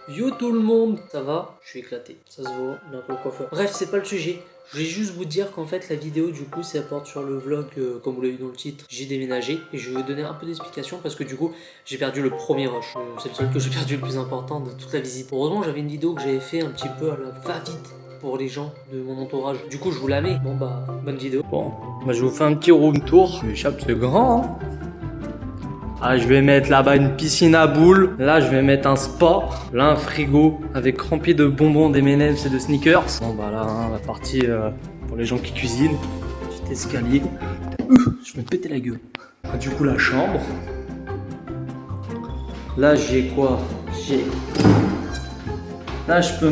Yo tout le monde, ça va? Je suis éclaté, ça se voit, dans le coiffeur. Bref, c'est pas le sujet. Je voulais juste vous dire qu'en fait la vidéo du coup ça porte sur le vlog comme vous l'avez vu dans le titre, j'ai déménagé et je vais vous donner un peu d'explication parce que du coup j'ai perdu le premier rush. C'est le seul que j'ai perdu le plus important de toute la visite. Heureusement j'avais une vidéo que j'avais fait un petit peu à la va-vite pour les gens de mon entourage. Du coup je vous la mets. Bon bah bonne vidéo. Bon, bah je vous fais un petit room tour. L'échappe c'est grand hein. Ah, je vais mettre là-bas une piscine à boules. Là, je vais mettre un spa. Là, un frigo avec rempli de bonbons, des M&M's et de sneakers. Bon, bah là, hein, la partie pour les gens qui cuisinent. Petit escalier. Je vais me péter la gueule. Ah, du coup, la chambre. Là, j'ai quoi? Là, je peux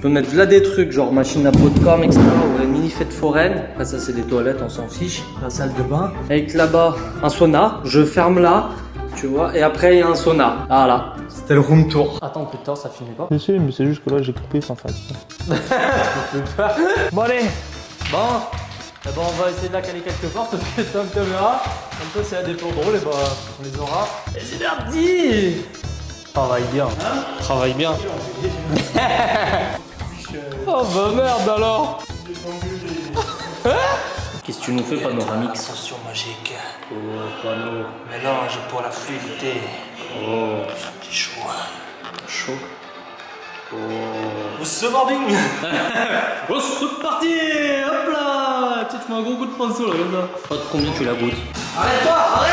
mettre là des trucs, genre machine à popcorn, etc. ou une mini fête foraine. Après, ça, c'est des toilettes, on s'en fiche. La salle de bain. Avec là-bas, un sauna. Je ferme là, tu vois. Et après, il y a un sauna. Voilà. C'était le room tour. Attends, putain, ça filmait pas. Je sais, mais c'est juste que là, j'ai coupé sans faire. Bon, allez. Bon. Eh ben, on va essayer de la caler quelque part. Parce que c'est une caméra. Comme ça, s'il y a des plans drôles, et ben, on les aura. Et c'est parti. Travaille bien. Hein? Travaille bien. Oh bah merde alors. Qu'est-ce que tu nous fais, Panoramix? Attention magique. Oh, panneau. Mélange pour la fluidité. Oh, C'est chaud. chaud. Oh. Ce morning. Oh, c'est parti. Hop là. Tu te mets un gros coup de pinceau là, comme ça. Pas de combien tu la goûtes? Arrête-toi, arrête.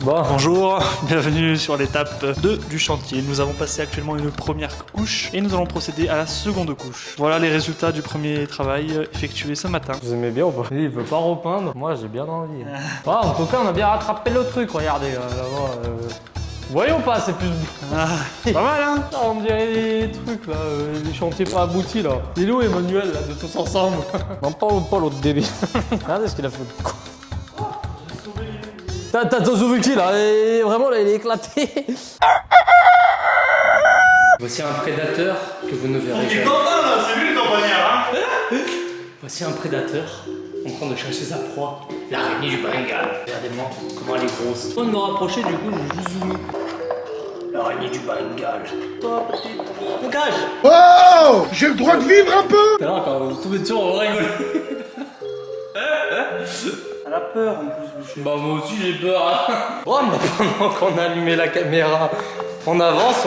Bon, bonjour, bienvenue sur l'étape 2 du chantier. Nous avons passé actuellement une première couche et nous allons procéder à la seconde couche. Voilà les résultats du premier travail effectué ce matin. Vous aimez bien ou pas? Lui, il veut pas repeindre. Moi, j'ai bien envie. En tout cas, on a bien rattrapé le truc. Regardez, là-bas. Vous voyez ou pas? C'est plus. Ah, pas mal hein. On dirait des trucs là, les chantiers pas aboutis là. Il est où Emmanuel là, de tous ensemble? Non, pas l'autre débile. Regardez ce qu'il a fait. T'as sauvé qui là? Et vraiment là, il est éclaté. Voici un prédateur que vous ne verrez jamais. C'est lui le campagnard, hein. Voici un prédateur en train de chercher sa proie, l'araignée du Bengale. Regardez-moi comment elle est grosse. Avant de me rapprocher, du coup, je vais juste zoomer. L'araignée du Bengale. Toi, petite. On cache. Oh, j'ai le droit de vivre un peu. Tout à l'heure, quand vous tombez dessus, on va rigoler. Elle a peur en plus. Bah, moi aussi, j'ai peur. Hein. Oh, mais pendant qu'on a allumé la caméra, on avance,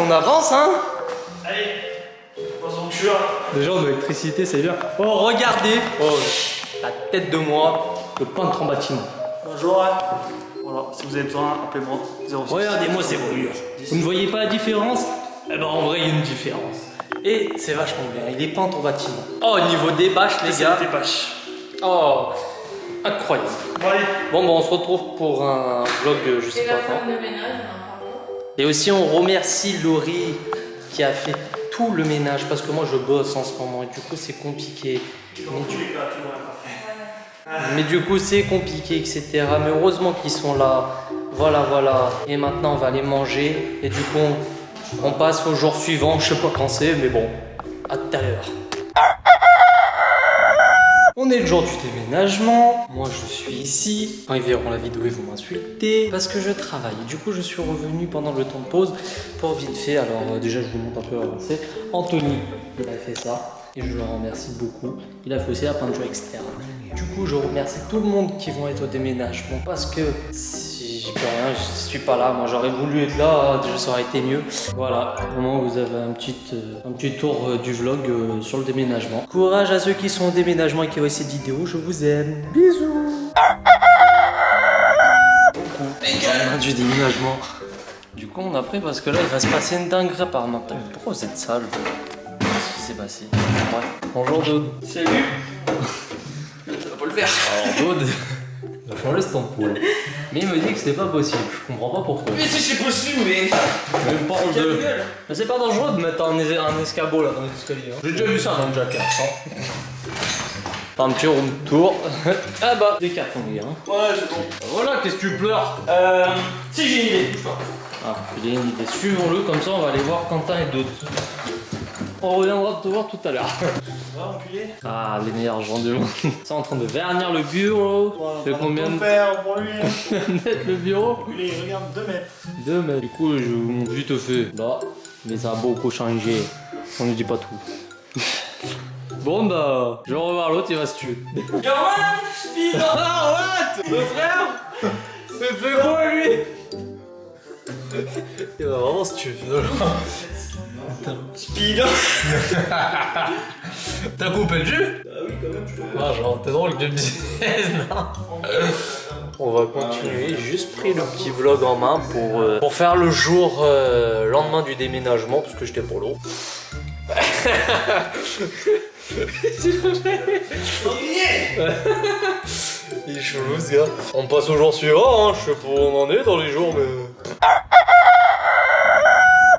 hein. Allez, poisson de cure. Déjà, en électricité, c'est bien. Oh, regardez. Oh, la tête de moi, le peintre en bâtiment. Bonjour. Voilà, si vous avez besoin, appelez-moi. 06. Regardez-moi ces murs. Vous ne voyez pas la différence? Eh ben en vrai il y a une différence. Et c'est vachement bien, il est peint en bâtiment. Oh au niveau des bâches les gars. Des bâches. Oh incroyable. Bon allez. Bon on se retrouve pour un vlog je sais Et pas la quand. femme de ménage, on en parle. Et aussi on remercie Laurie qui a fait tout le ménage parce que moi je bosse en ce moment et du coup c'est compliqué. Mais du coup c'est compliqué etc. Mais heureusement qu'ils sont là. Voilà. Et maintenant on va aller manger. Et du coup on passe au jour suivant. Je sais pas quand c'est mais bon. À tout à l'heure. On est le jour du déménagement. Moi je suis ici. Quand ils verront la vidéo ils vont m'insulter. Parce que je travaille. Du coup je suis revenu pendant le temps de pause. Pour vite fait. Alors déjà je vous montre un peu avancé. Anthony il a fait ça. Et je le remercie beaucoup. Il a fait aussi la peinture externe. Du coup, je remercie tout le monde qui vont être au déménagement parce que si j'y peux rien, je suis pas là. Moi, j'aurais voulu être là, déjà ça aurait été mieux. Voilà, vraiment, vous avez un petit tour du vlog sur le déménagement. Courage à ceux qui sont au déménagement et qui voient cette vidéo. Je vous aime. Bisous. Coucou. Du déménagement. Du coup, on a pris parce que là, il va se passer une dinguerie apparemment. Pourquoi vous êtes sale? Qu'est-ce qui s'est passé? Bref. Bonjour Daud. Salut. Ça va pas le faire. Alors Daud, il a changé cette ampoule. Mais il me dit que c'était pas possible. Je comprends pas pourquoi. Mais si c'est possible, mais. Même pas de... Mais c'est pas dangereux de mettre un escabeau là dans les escaliers. Hein. J'ai déjà vu ça dans le Jackass. Hein. T'as un petit room tour. Ah bah, des cartons, les gars. Ouais, c'est bon. Voilà, qu'est-ce que tu pleures? Si j'ai une idée. Ah, j'ai une idée. Suivons-le, comme ça on va aller voir Quentin et d'autres. On reviendra te voir tout à l'heure. Va, enculé. Ah, les meilleurs gens du monde. C'est en train de vernir le bureau. Fait combien de faire pour lui? mètres le bureau? Enculé, regarde, 2 mètres. 2 mètres. Du coup, je monte vite fait. Là, mais ça a beaucoup changé. On ne dit pas tout. Bon bah, je vais revoir l'autre, il va se tuer. Gamin, speed. Ah, what? Le frère? Mais fais quoi lui? Il va vraiment se tuer finalement. Speed. T'as coupé le jus? Ah oui, quand même, je peux. Ah, genre, t'es drôle que tu me dises, non? On va continuer, j'ai juste pris le petit vlog en main pour faire le jour lendemain du déménagement, parce que j'étais pour l'eau. Il est chelou ce gars. On passe au jour suivant, hein. Je sais pas où on en est dans les jours, mais...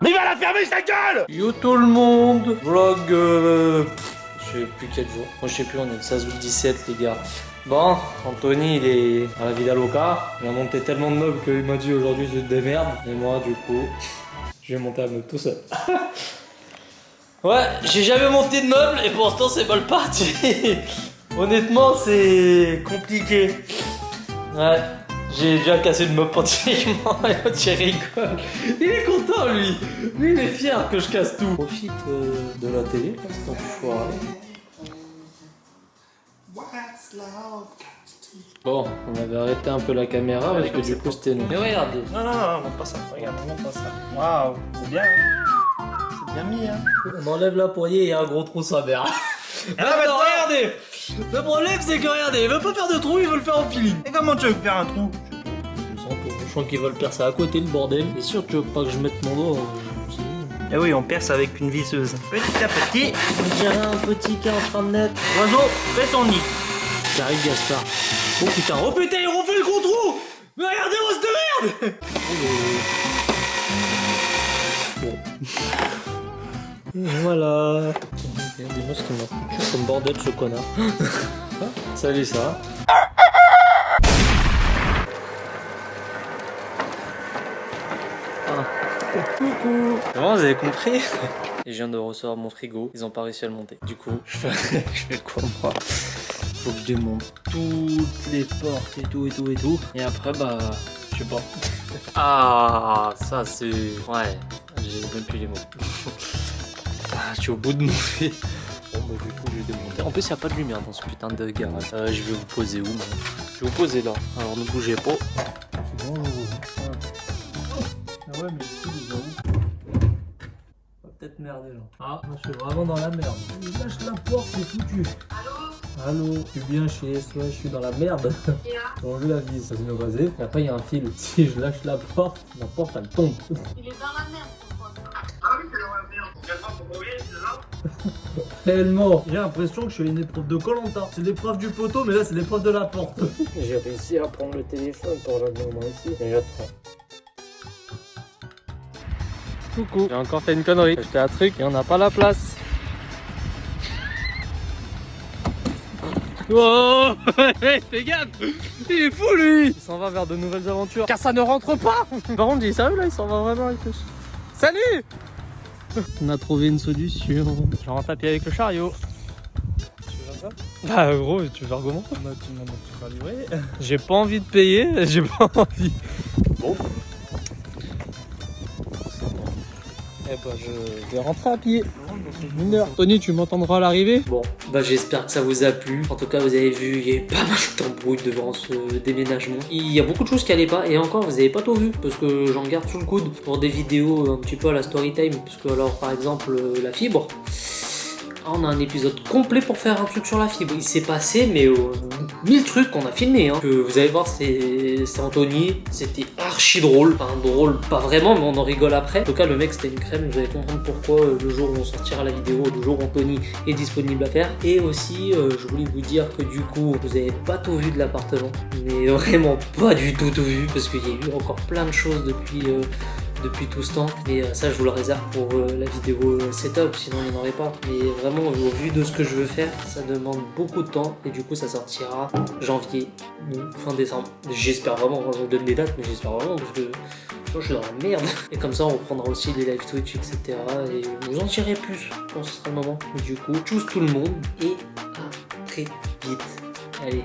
Mais il va la fermer sa gueule! Yo tout le monde! Vlog, je sais plus quel jour. Moi je sais plus, on est le 16 août 17 les gars. Bon, Anthony il est à la Vida Loca. Il a monté tellement de meubles qu'il m'a dit aujourd'hui je te démerde. Et moi du coup, je vais monter un meuble tout seul. Ouais, j'ai jamais monté de meubles et pour l'instant c'est mal parti. Honnêtement c'est compliqué. Ouais. J'ai déjà cassé le meuble pratiquement et l'autre il rigole. Il est content lui. Lui il est fier que je casse tout. Profite de la télé, c'est enfoiré. Bon, on avait arrêté un peu la caméra parce que du coup c'était long. Mais regardez. Non, non, non, montre pas ça. Regarde, montre pas ça. Waouh, c'est bien. C'est bien mis, hein. On enlève la poignée et il y a un gros trou sa mère. Ah non, regardez. Le problème c'est que regardez, il veut pas faire de trou, il veut le faire en feeling. Et comment tu veux faire un trou? Je sens qu'ils veulent percer à côté le bordel. C'est sûr que tu veux pas que je mette mon doigt. Eh oui, on perce avec une visseuse. Petit à petit. On dirait un petit qui est en train de naître. L'oiseau fait son nid. J'arrive Gaspard. Oh putain, il refait le gros trou. Mais regardez, rose de merde. Bon. Voilà. Il y a des meufs qui m'ont foutu comme bordel ce connard. Salut ça. Coucou. Comment vous avez compris? Et je viens de recevoir mon frigo, ils ont pas réussi à le monter. Du coup, je fais quoi moi? Faut que je démonte toutes les portes et tout. Et après bah, je sais pas. Ah, ça c'est... Ouais, j'ai même plus les mots. Ah, je suis au bout de mon fil. Bon bah du coup je vais démonter. En plus il n'y a pas de lumière dans ce putain de garage. Je vais vous poser où moi? Je vais vous poser là. Alors ne bougez pas. C'est bon, ah ouais mais ici les gars. On va peut-être merder là. Ah, moi je suis vraiment dans la merde. Lâche la porte, c'est foutu. Allô, je suis bien chez SOS, je suis dans la merde. Donc je la vise, ça c'est une vasée. Et après il y a un fil. Si je lâche la porte elle tombe. Il est dans la merde, ton pote. Ah oui, c'est dans la merde. On vient pas pour mourir, c'est ça? Réellement, j'ai l'impression que je fais une épreuve de Koh-Lanta. C'est l'épreuve du poteau, mais là c'est l'épreuve de la porte. J'ai réussi à prendre le téléphone pour la main ici. Et j'attends. Coucou, j'ai encore fait une connerie. J'ai acheté un truc et on n'a pas la place. Oh, fais gaffe. Il est fou lui. Il s'en va vers de nouvelles aventures. Car ça ne rentre pas. Par contre, j'ai sérieux là, il s'en va vraiment avec le... Salut. On a trouvé une solution. Je rentre à pied avec le chariot. Tu veux faire ça? Bah gros, tu veux faire comment? Tu m'as livré. J'ai pas envie de payer, j'ai pas envie. Bon. Eh bah je vais rentrer à pied. Une heure. Tony, tu m'entendras à l'arrivée? Bon, bah j'espère que ça vous a plu. En tout cas, vous avez vu, il y a eu pas mal d'embrouilles devant ce déménagement. Il y a beaucoup de choses qui allaient pas. Et encore, vous avez pas tout vu. Parce que j'en garde sous le coude pour des vidéos un petit peu à la story time. Parce que alors, par exemple, la fibre. On a un épisode complet pour faire un truc sur la fibre. Il s'est passé, mais 1000 trucs qu'on a filmé. Hein. Que vous allez voir, c'est Anthony. C'était archi drôle. Enfin, drôle, pas vraiment, mais on en rigole après. En tout cas, le mec, c'était une crème. Vous allez comprendre pourquoi le jour où on sortira la vidéo, le jour où Anthony est disponible à faire. Et aussi, je voulais vous dire que du coup, vous avez pas tout vu de l'appartement. Mais vraiment pas du tout vu. Parce qu'il y a eu encore plein de choses depuis depuis tout ce temps. Mais ça, je vous le réserve pour la vidéo setup, sinon il n'y en aurait pas. Mais vraiment, au vu de ce que je veux faire, ça demande beaucoup de temps. Et du coup, ça sortira janvier ou fin décembre. J'espère vraiment, je vous donne des dates, mais j'espère vraiment parce que je suis dans la merde. Et comme ça, on reprendra aussi les live Twitch, etc. Et vous en direz plus quand ce sera le moment. Et du coup, tchuss tout le monde et à très vite. Allez.